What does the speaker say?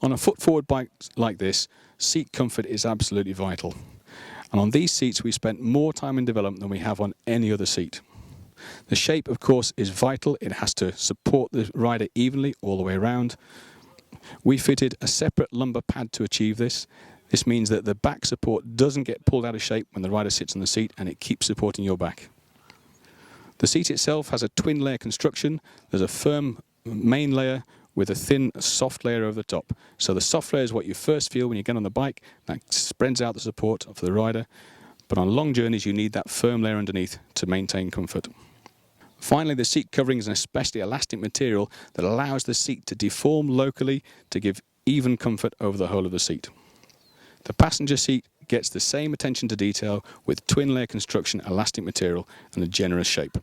On a foot-forward bike like this, seat comfort is absolutely vital. And on these seats we spent more time in development than we have on any other seat. The shape, of course, is vital. It has to support the rider evenly all the way around. We fitted a separate lumbar pad to achieve this. This means that the back support doesn't get pulled out of shape when the rider sits on the seat, and it keeps supporting your back. The seat itself has a twin layer construction. There's a firm main layer with a thin soft layer over the top. So the soft layer is what you first feel when you get on the bike. That spreads out the support for the rider. But on long journeys you need that firm layer underneath to maintain comfort. Finally, the seat covering is an especially elastic material that allows the seat to deform locally to give even comfort over the whole of the seat. The passenger seat gets the same attention to detail with twin layer construction, elastic material and a generous shape.